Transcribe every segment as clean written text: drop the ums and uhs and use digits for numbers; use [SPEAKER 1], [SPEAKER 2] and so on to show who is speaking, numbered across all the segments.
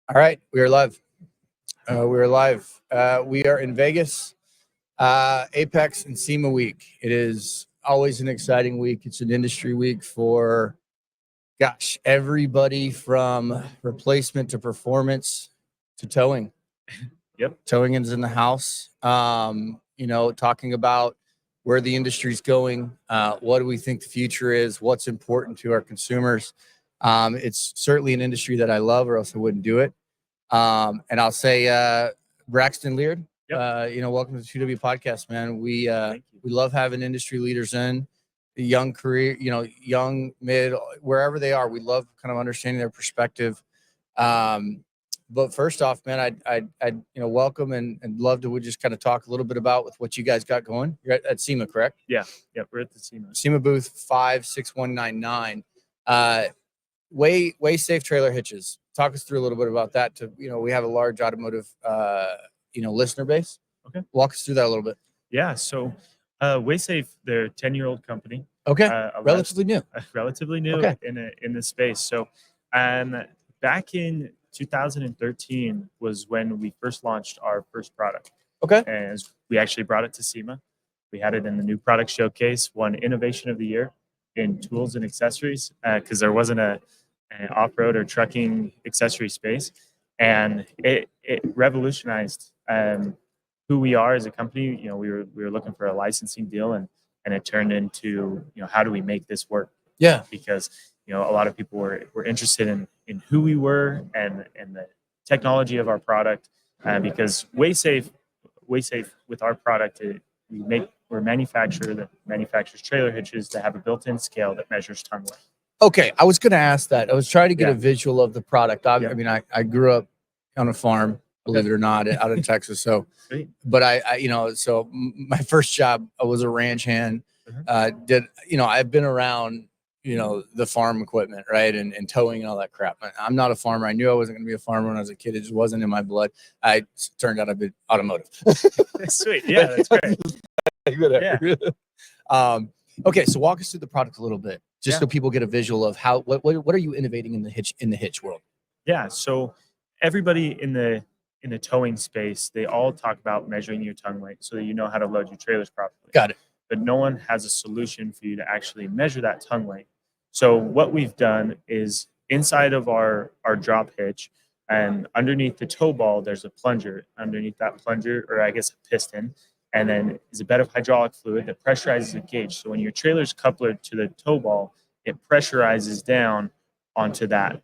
[SPEAKER 1] All right, we are live. We are live. We are in Vegas, AAPEX and SEMA week. It is always an exciting week. It's an industry week for, everybody from replacement to performance to towing.
[SPEAKER 2] Yep.
[SPEAKER 1] Towing is in the house. Talking about where the industry's going, what do we think the future is, what's important to our consumers. It's certainly an industry that I love, or else I wouldn't do it. And I'll say, Braxton Lierd,
[SPEAKER 2] Yep.
[SPEAKER 1] welcome to the 2W podcast, man. We love having industry leaders in the young career, young, mid, wherever they are. We love kind of understanding their perspective. But first off, man, I'd welcome and love to just kind of talk a little bit about with what you guys got going. You're at SEMA, correct?
[SPEAKER 2] Yeah. We're at the SEMA.
[SPEAKER 1] SEMA booth 56199. Weight Safe Trailer Hitches. Talk us through a little bit about that. We have a large automotive, listener base.
[SPEAKER 2] Okay.
[SPEAKER 1] Walk us through that a little bit.
[SPEAKER 2] Yeah. So, Weight Safe, they're a 10-year-old company.
[SPEAKER 1] Okay. Relatively new.
[SPEAKER 2] Okay. in this space. So, back in 2013 was when we first launched our first product.
[SPEAKER 1] Okay.
[SPEAKER 2] And we actually brought it to SEMA. We had it in the new product showcase, won Innovation of the Year in tools and accessories, because there wasn't an off-road or trucking accessory space, and it revolutionized who we are as a company. We were looking for a licensing deal, and it turned into how do we make this work?
[SPEAKER 1] Yeah.
[SPEAKER 2] Because a lot of people were interested in who we were and the technology of our product, because Weight Safe with our product, we're a manufacturer that manufactures trailer hitches that have a built-in scale that measures tongue weight.
[SPEAKER 1] Okay, I was going to ask that. I was trying to get a visual of the product. I mean, I grew up on a farm, believe it or not, out in Texas. So, but so my first job, I was a ranch hand. I've been around, the farm equipment, right, and towing and all that crap. I'm not a farmer. I knew I wasn't going to be a farmer when I was a kid. It just wasn't in my blood. I turned out I've been automotive.
[SPEAKER 2] Sweet, yeah, that's great.
[SPEAKER 1] Yeah. Okay, so walk us through the product a little bit, just so people get a visual of what are you innovating in the hitch world?
[SPEAKER 2] Yeah, so everybody in the towing space, they all talk about measuring your tongue weight so that you know how to load your trailers properly.
[SPEAKER 1] Got it.
[SPEAKER 2] But no one has a solution for you to actually measure that tongue weight. So what we've done is inside of our drop hitch and underneath the tow ball, there's a plunger. Underneath that plunger, or I guess a piston, and then is a bed of hydraulic fluid that pressurizes the gauge. So when your trailer's coupler to the tow ball, it pressurizes down onto that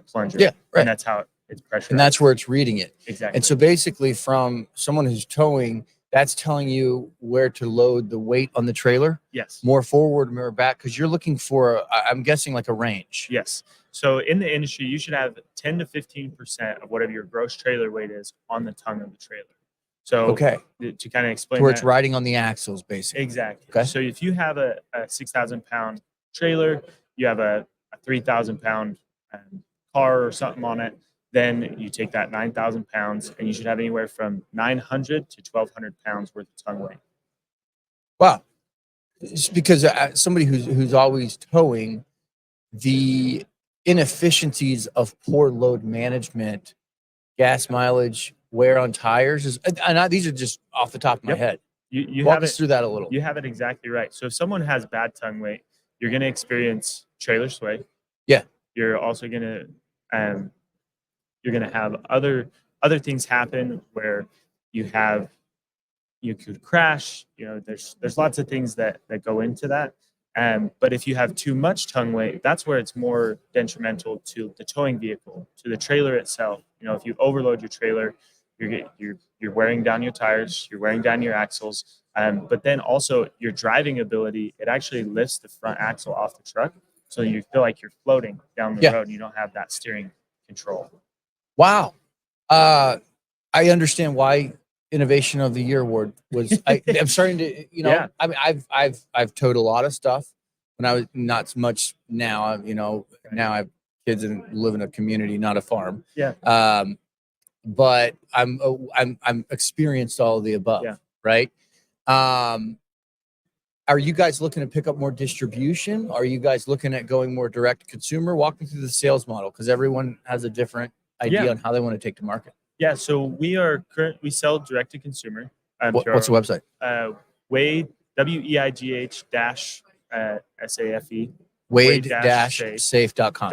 [SPEAKER 2] plunger.
[SPEAKER 1] Yeah, right.
[SPEAKER 2] And that's how it's pressurized.
[SPEAKER 1] And that's where it's reading it.
[SPEAKER 2] Exactly.
[SPEAKER 1] And so basically from someone who's towing, that's telling you where to load the weight on the trailer?
[SPEAKER 2] Yes.
[SPEAKER 1] More forward, more back, because you're looking for, I'm guessing, like a range.
[SPEAKER 2] Yes. So in the industry, you should have 10 to 15% of whatever your gross trailer weight is on the tongue of the trailer. So to kind of explain,
[SPEAKER 1] where it's riding on the axles, basically.
[SPEAKER 2] Exactly.
[SPEAKER 1] Okay.
[SPEAKER 2] So if you have a 6,000 pound trailer, you have a 3,000 pound car or something on it, then you take that 9,000 pounds and you should have anywhere from 900 to 1,200 pounds worth of tongue weight.
[SPEAKER 1] Wow. It's because somebody who's always towing, the inefficiencies of poor load management, gas mileage, wear on tires these are just off the top of my head.
[SPEAKER 2] You
[SPEAKER 1] walk us through that a little.
[SPEAKER 2] You have it exactly right. So if someone has bad tongue weight, you're going to experience trailer sway.
[SPEAKER 1] Yeah.
[SPEAKER 2] You're also going to have other things happen where you could crash. There's lots of things that go into that. But if you have too much tongue weight, that's where it's more detrimental to the towing vehicle, to the trailer itself. If you overload your trailer, you're wearing down your tires, you're wearing down your axles, but then also your driving ability. It actually lifts the front axle off the truck, so you feel like you're floating down the road and you don't have that steering control.
[SPEAKER 1] Wow. I understand why Innovation of the Year award was. I'm starting to, I mean, I've towed a lot of stuff when I was not much now. Now I have kids and live in a community, not a farm.
[SPEAKER 2] Yeah.
[SPEAKER 1] But I'm experienced all of the above.
[SPEAKER 2] Yeah.
[SPEAKER 1] Right. Are you guys looking to pick up more distribution? Are you guys looking at going more direct to consumer? Walk me through the sales model, because everyone has a different idea on how they want to take to market.
[SPEAKER 2] Yeah, so we sell direct to consumer.
[SPEAKER 1] What's the website?
[SPEAKER 2] Weigh, WEIGH dash SAFE.
[SPEAKER 1] Wade-safe.com.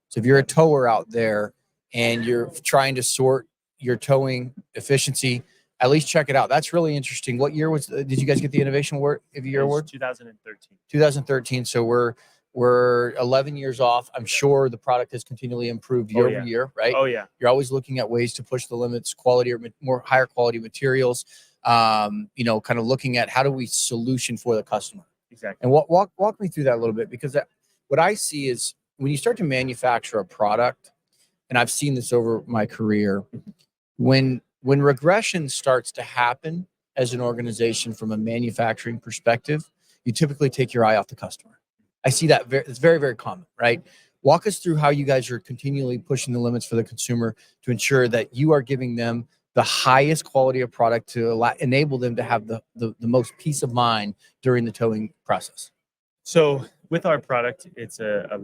[SPEAKER 1] So if you're a tower out there and you're trying to sort your towing efficiency, at least check it out. That's really interesting. What year did you guys get the Innovation Award of the Year award?
[SPEAKER 2] 2013.
[SPEAKER 1] 2013. So we're 11 years off. I'm sure the product has continually improved year over year, right?
[SPEAKER 2] Oh yeah.
[SPEAKER 1] You're always looking at ways to push the limits, quality or more higher quality materials. Kind of looking at how do we solution for the customer.
[SPEAKER 2] Exactly.
[SPEAKER 1] And walk me through that a little bit, because what I see is when you start to manufacture a product, and I've seen this over my career, when regression starts to happen as an organization from a manufacturing perspective, you typically take your eye off the customer. I see that it's very, very common, right? Walk us through how you guys are continually pushing the limits for the consumer to ensure that you are giving them the highest quality of product to enable them to have the most peace of mind during the towing process.
[SPEAKER 2] So with our product, it's a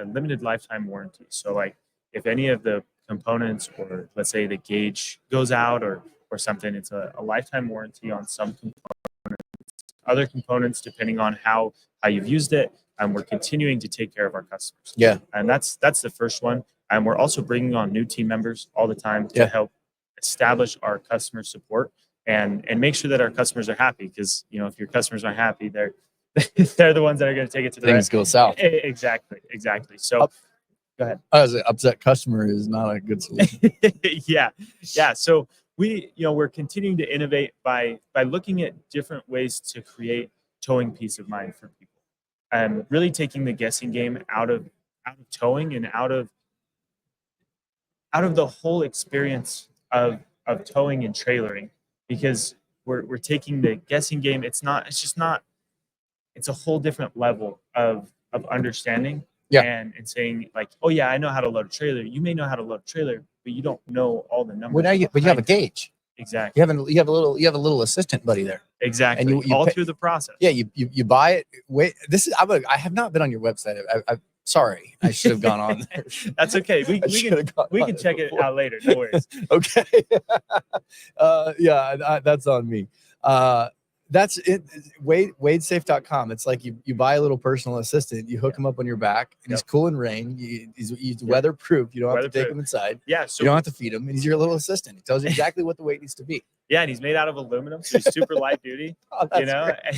[SPEAKER 2] limited lifetime warranty. So like if any of the components, or let's say the gauge goes out or something, it's a lifetime warranty on some components. Other components, depending on how you've used it, and we're continuing to take care of our customers.
[SPEAKER 1] Yeah.
[SPEAKER 2] And that's the first one. And we're also bringing on new team members all the time to help establish our customer support and make sure that our customers are happy. Because if your customers aren't happy, they're the ones that are going to take it to the
[SPEAKER 1] things go south.
[SPEAKER 2] Exactly. So go ahead.
[SPEAKER 1] As an upset customer is not a good solution.
[SPEAKER 2] Yeah. So we're continuing to innovate by looking at different ways to create towing peace of mind for people, and really taking the guessing game out of towing and out of the whole experience of towing and trailering, because we're taking the guessing game. It's a whole different level of understanding. And saying like, oh yeah, I know how to load a trailer. You may know how to load a trailer, but you don't know all the numbers.
[SPEAKER 1] But you have a gauge.
[SPEAKER 2] Exactly.
[SPEAKER 1] You have a little assistant buddy there.
[SPEAKER 2] Exactly. And you all through the process.
[SPEAKER 1] Yeah, you buy it. Wait, I have not been on your website. Sorry, I should have gone on there.
[SPEAKER 2] That's okay. We can check it out later. No worries.
[SPEAKER 1] Okay. That's on me. That's it. Wadesafe.com. It's like you buy a little personal assistant, you hook him up on your back, and he's cool in rain. He's weatherproof. You don't have to take him inside.
[SPEAKER 2] Yeah. So
[SPEAKER 1] you don't have to feed him, and he's your little assistant. He tells you exactly what the weight needs to be.
[SPEAKER 2] Yeah, and he's made out of aluminum, so he's super light duty.
[SPEAKER 1] Great.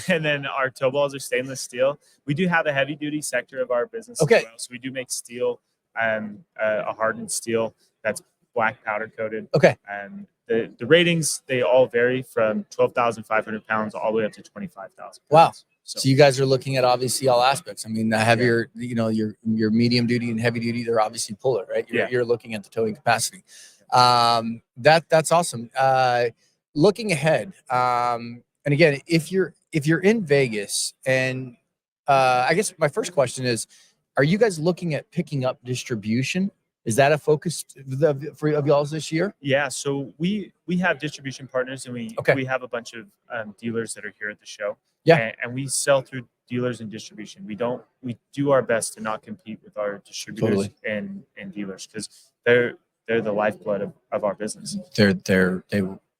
[SPEAKER 2] And then our tow balls are stainless steel. We do have a heavy duty sector of our business as well. So we do make steel, a hardened steel that's black powder coated.
[SPEAKER 1] Okay.
[SPEAKER 2] And the ratings, they all vary from 12,500 pounds all the way up to 25,000 pounds.
[SPEAKER 1] Wow. So you guys are looking at obviously all aspects. I mean, the heavier, your medium duty and heavy duty, they're obviously polar, right? You're looking at the towing capacity. That's awesome. Looking ahead, and again, if you're in Vegas, and I guess my first question is, are you guys looking at picking up distribution? Is that a focus of y'all's this year? Yeah,
[SPEAKER 2] so we have distribution partners, and we have a bunch of dealers that are here at the show.
[SPEAKER 1] Yeah,
[SPEAKER 2] and we sell through dealers and distribution. We do our best to not compete with our distributors and dealers, because they're the lifeblood of our business.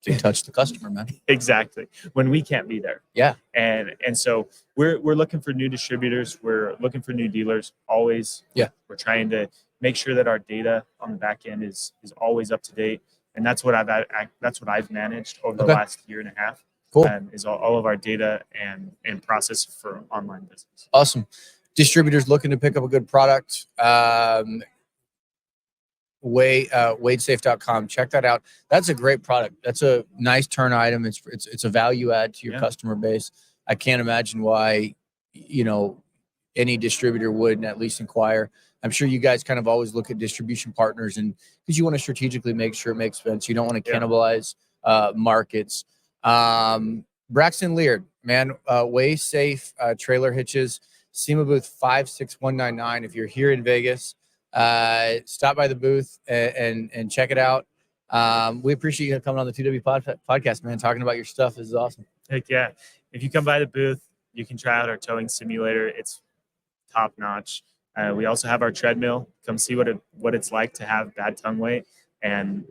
[SPEAKER 1] They touch the customer, man.
[SPEAKER 2] Exactly. When we can't be there.
[SPEAKER 1] Yeah.
[SPEAKER 2] And so we're looking for new distributors. We're looking for new dealers always.
[SPEAKER 1] Yeah.
[SPEAKER 2] We're trying to make sure that our data on the back end is always up to date. And that's what I've managed over the last year and a half.
[SPEAKER 1] Cool.
[SPEAKER 2] Is all of our data and process for online business.
[SPEAKER 1] Awesome. Distributors looking to pick up a good product. Wadesafe.com. Check that out. That's a great product. That's a nice turn item. It's a value add to your customer base. I can't imagine why, any distributor wouldn't at least inquire. I'm sure you guys kind of always look at distribution partners, and because you want to strategically make sure it makes sense. You don't want to cannibalize markets. Braxton Lierd, man, Weight Safe Trailer Hitches, SEMA booth 56199. If you're here in Vegas, stop by the booth and check it out. We appreciate you coming on the 2W podcast, man. Talking about your stuff is awesome.
[SPEAKER 2] Heck yeah. If you come by the booth, you can try out our towing simulator. It's top notch. We also have our treadmill. Come see what it's like to have bad tongue weight. And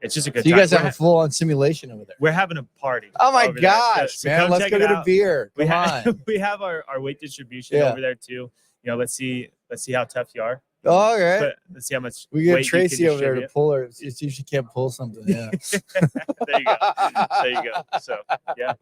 [SPEAKER 2] it's just a good
[SPEAKER 1] So you
[SPEAKER 2] time.
[SPEAKER 1] guys have a full-on simulation over there.
[SPEAKER 2] We're having a party.
[SPEAKER 1] Oh my
[SPEAKER 2] over there.
[SPEAKER 1] gosh,
[SPEAKER 2] So
[SPEAKER 1] man!
[SPEAKER 2] come
[SPEAKER 1] Let's
[SPEAKER 2] check
[SPEAKER 1] go
[SPEAKER 2] it
[SPEAKER 1] get a
[SPEAKER 2] out.
[SPEAKER 1] beer. Come on.
[SPEAKER 2] We have our weight distribution over there too. Let's see how tough you are.
[SPEAKER 1] Oh, okay.
[SPEAKER 2] But let's see how much
[SPEAKER 1] We get
[SPEAKER 2] weight
[SPEAKER 1] Tracy
[SPEAKER 2] you can
[SPEAKER 1] over there to
[SPEAKER 2] distribute.
[SPEAKER 1] pull her. It's usually she can't pull something. Yeah.
[SPEAKER 2] There you go. There you go. So yeah.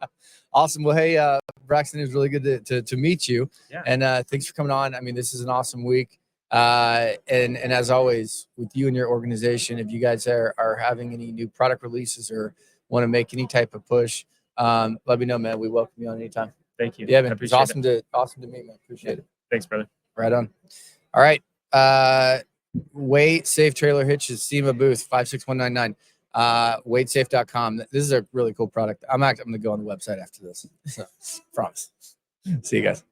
[SPEAKER 1] Awesome. Well, hey, Braxton, it was really good to meet you.
[SPEAKER 2] Yeah.
[SPEAKER 1] And thanks for coming on. I mean, this is an awesome week. And as always, with you and your organization, if you guys are having any new product releases or want to make any type of push, let me know, man. We welcome you on anytime.
[SPEAKER 2] Thank you.
[SPEAKER 1] Yeah, man. It's awesome to meet, man. Appreciate it.
[SPEAKER 2] Thanks, brother.
[SPEAKER 1] Right on. All right. Weight Safe Trailer Hitches, SEMA booth 56199. Weightsafe.com. This is a really cool product. I'm going to go on the website after this. So promise. See you guys.